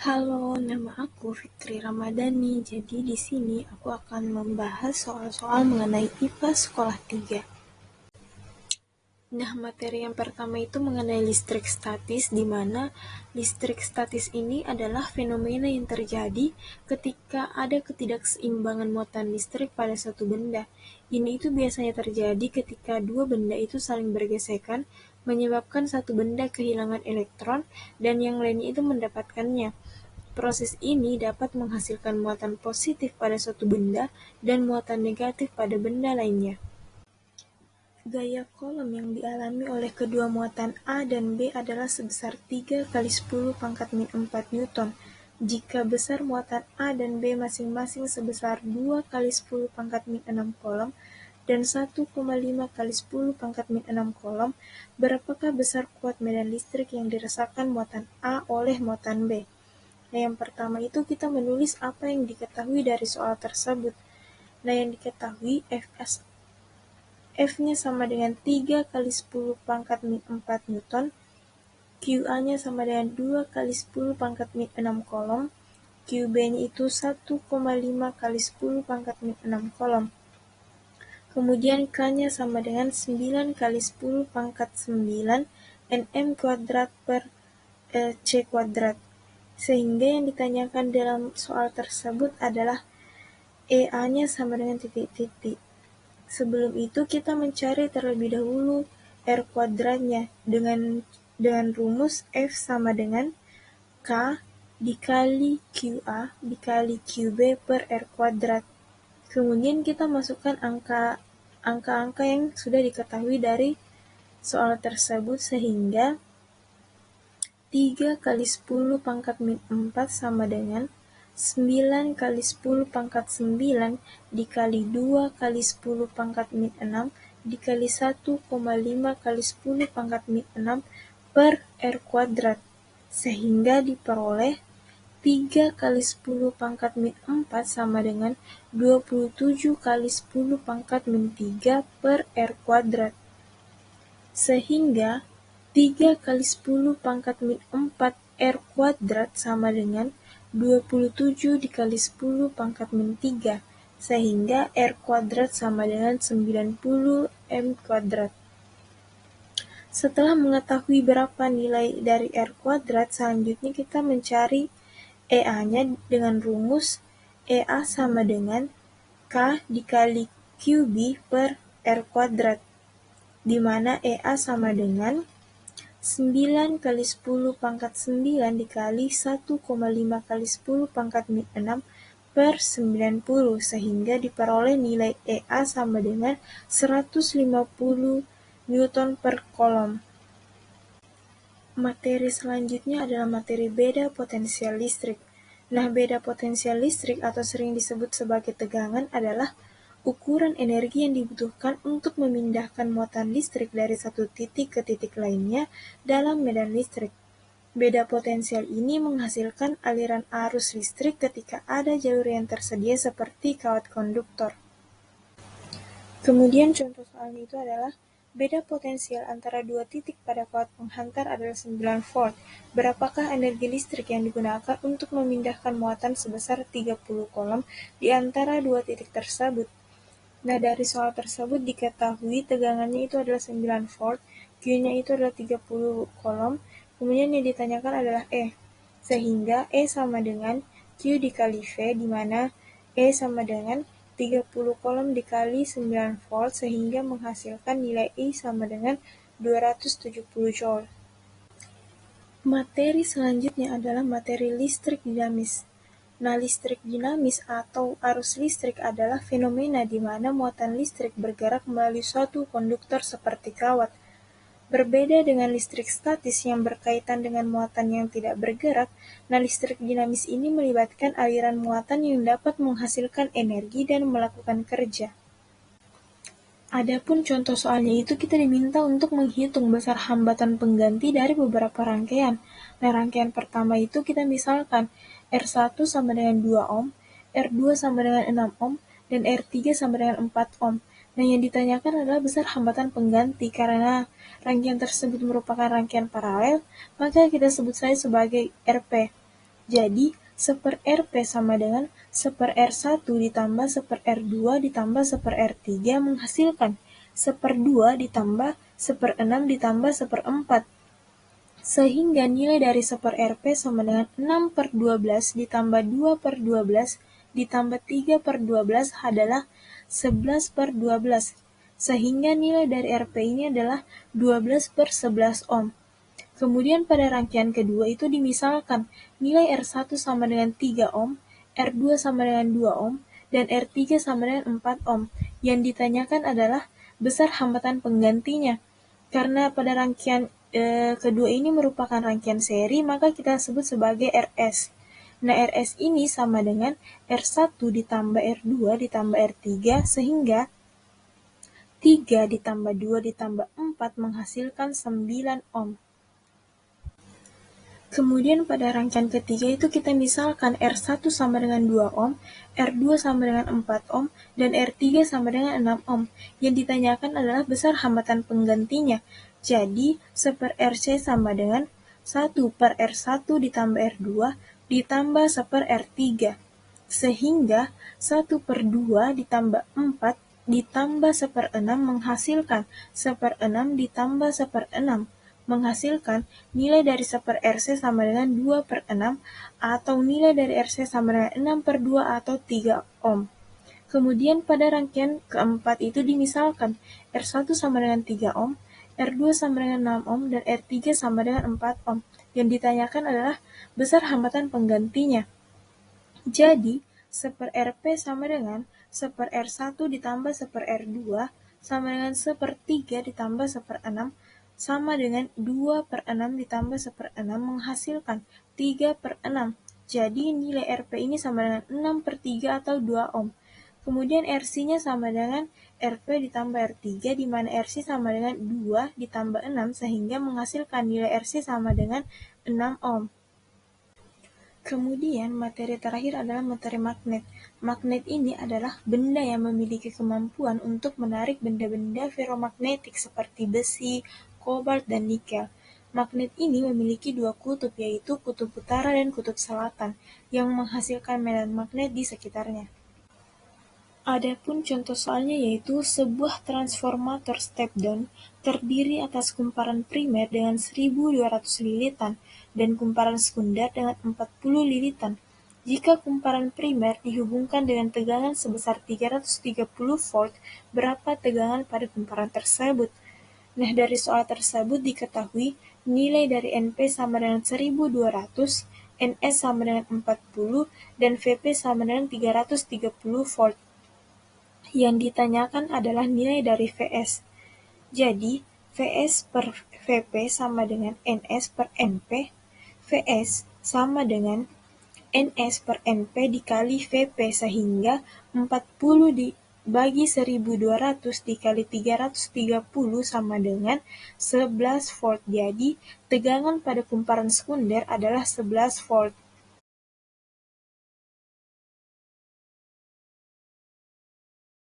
Halo, nama aku Fitri Ramadhani. Jadi di sini aku akan membahas soal-soal mengenai IPA Sekolah 3. Nah, materi yang pertama itu mengenai listrik statis, di mana listrik statis ini adalah fenomena yang terjadi ketika ada ketidakseimbangan muatan listrik pada suatu benda. Ini itu biasanya terjadi ketika dua benda itu saling bergesekan, menyebabkan satu benda kehilangan elektron dan yang lainnya itu mendapatkannya. Proses ini dapat menghasilkan muatan positif pada suatu benda dan muatan negatif pada benda lainnya. Gaya kolom yang dialami oleh kedua muatan A dan B adalah sebesar 3 kali 10 pangkat min 4 Newton. Jika besar muatan A dan B masing-masing sebesar 2 kali 10 pangkat min 6 kolom dan 1,5 kali 10 pangkat min 6 kolom, berapakah besar kuat medan listrik yang dirasakan muatan A oleh muatan B? Nah, yang pertama itu kita menulis apa yang diketahui dari soal tersebut. Nah, yang diketahui F-nya sama dengan 3 kali 10 pangkat min 4 Newton, QA-nya sama dengan 2 kali 10 pangkat min 6 kolom, QB-nya itu 1,5 kali 10 pangkat min 6 kolom. Kemudian K-nya sama dengan 9 kali 10 pangkat 9 Nm kuadrat per C kuadrat. Sehingga yang ditanyakan dalam soal tersebut adalah EA-nya sama dengan titik-titik. Sebelum itu kita mencari terlebih dahulu R kuadratnya dengan rumus F sama dengan K dikali QA dikali QB per R kuadrat. Kemudian kita masukkan angka-angka yang sudah diketahui dari soal tersebut sehingga 3 kali 10 pangkat min 4 sama dengan 9 kali 10 pangkat 9 dikali 2 kali 10 pangkat min 6 dikali 1,5 kali 10 pangkat min 6 per R kuadrat. Sehingga diperoleh 3 kali 10 pangkat min 4 sama dengan 27 kali 10 pangkat min 3 per R kuadrat. Sehingga 3 kali 10 pangkat min 4 R kuadrat sama dengan 27 dikali 10 pangkat min 3, sehingga R kuadrat sama dengan 90 M kuadrat. Setelah mengetahui berapa nilai dari R kuadrat, selanjutnya kita mencari EA-nya dengan rumus EA sama dengan K dikali QB per R kuadrat, di mana EA sama dengan 9 kali 10 pangkat 9 dikali 1,5 kali 10 pangkat min 6 per 90, sehingga diperoleh nilai EA sama dengan 150 Newton per kolom. Materi selanjutnya adalah materi beda potensial listrik. Nah, beda potensial listrik atau sering disebut sebagai tegangan adalah ukuran energi yang dibutuhkan untuk memindahkan muatan listrik dari satu titik ke titik lainnya dalam medan listrik. Beda potensial ini menghasilkan aliran arus listrik ketika ada jalur yang tersedia seperti kawat konduktor. Kemudian contoh soalnya itu adalah beda potensial antara dua titik pada kawat penghantar adalah 9 volt. Berapakah energi listrik yang digunakan untuk memindahkan muatan sebesar 30 kolom di antara dua titik tersebut? Nah, dari soal tersebut diketahui tegangannya itu adalah 9 volt, Q-nya itu adalah 30 kolom, kemudian yang ditanyakan adalah E. Sehingga E sama dengan Q dikali V, di mana E sama dengan 30 kolom dikali 9 volt, sehingga menghasilkan nilai I sama dengan 270 joule. Materi selanjutnya adalah materi listrik dinamis. Nah, listrik dinamis atau arus listrik adalah fenomena di mana muatan listrik bergerak melalui suatu konduktor seperti kawat. Berbeda dengan listrik statis yang berkaitan dengan muatan yang tidak bergerak, nah listrik dinamis ini melibatkan aliran muatan yang dapat menghasilkan energi dan melakukan kerja. Adapun contoh soalnya itu kita diminta untuk menghitung besar hambatan pengganti dari beberapa rangkaian. Nah, rangkaian pertama itu kita misalkan R1 sama dengan 2 ohm, R2 sama dengan 6 ohm, dan R3 sama dengan 4 ohm. Nah, yang ditanyakan adalah besar hambatan pengganti. Karena rangkaian tersebut merupakan rangkaian paralel, maka kita sebut saja sebagai RP. Jadi, 1/Rp sama dengan 1/R1 ditambah 1/R2 ditambah 1/R3 menghasilkan 1/2 ditambah 1/6 ditambah 1/4. Sehingga nilai dari 1/Rp sama dengan 6/12 ditambah 2/12 ditambah 3/12 adalah 11/12. Sehingga nilai dari Rp ini adalah 12/11 ohm. Kemudian pada rangkaian kedua itu dimisalkan nilai R1 sama dengan 3 ohm, R2 sama dengan 2 ohm, dan R3 sama dengan 4 ohm. Yang ditanyakan adalah besar hambatan penggantinya. Karena pada rangkaian kedua ini merupakan rangkaian seri, maka kita sebut sebagai RS. Nah, RS ini sama dengan R1 ditambah R2 ditambah R3, sehingga 3 ditambah 2 ditambah 4 menghasilkan 9 ohm. Kemudian pada rangkaian ketiga itu kita misalkan R1 sama dengan 2 ohm, R2 sama dengan 4 ohm, dan R3 sama dengan 6 ohm. Yang ditanyakan adalah besar hambatan penggantinya. Jadi, 1/RC sama dengan 1/R1 ditambah R2 ditambah 1/R3. Sehingga 1/2 ditambah 4 ditambah 1/6 menghasilkan 1/6 ditambah 1/6 menghasilkan nilai dari 1/RC sama dengan 2/6 atau nilai dari RC sama dengan 6/2 atau 3 ohm. Kemudian pada rangkaian keempat itu dimisalkan R1 sama dengan 3 ohm, R2 sama dengan 6 ohm, dan R3 sama dengan 4 ohm. Yang ditanyakan adalah besar hambatan penggantinya. Jadi, 1/Rp sama dengan 1/R1 ditambah 1/R2 sama dengan 1/3 ditambah 1/6 sama dengan 2/6 ditambah 1/6 menghasilkan 3/6. Jadi, nilai Rp ini sama dengan 6/3 atau 2 ohm. Kemudian RC-nya sama dengan Rp ditambah R3, di mana RC sama dengan 2 ditambah 6, sehingga menghasilkan nilai RC sama dengan 6 ohm. Kemudian materi terakhir adalah materi magnet. Magnet ini adalah benda yang memiliki kemampuan untuk menarik benda-benda ferromagnetik seperti besi, kobalt, dan nikel. Magnet ini memiliki dua kutub, yaitu kutub utara dan kutub selatan, yang menghasilkan medan magnet di sekitarnya. Adapun contoh soalnya yaitu sebuah transformator step-down terdiri atas kumparan primer dengan 1.200 lilitan dan kumparan sekunder dengan 40 lilitan. Jika kumparan primer dihubungkan dengan tegangan sebesar 330 volt, berapa tegangan pada kumparan tersebut? Nah, dari soal tersebut diketahui nilai dari NP sama dengan 1.200, NS sama dengan 40, dan VP sama dengan 330 volt. Yang ditanyakan adalah nilai dari Vs. Jadi, Vs per Vp sama dengan Ns per Np. Vs sama dengan Ns per Np dikali Vp, sehingga 40 dibagi 1.200 dikali 330 sama dengan 11 volt. Jadi, tegangan pada kumparan sekunder adalah 11 volt.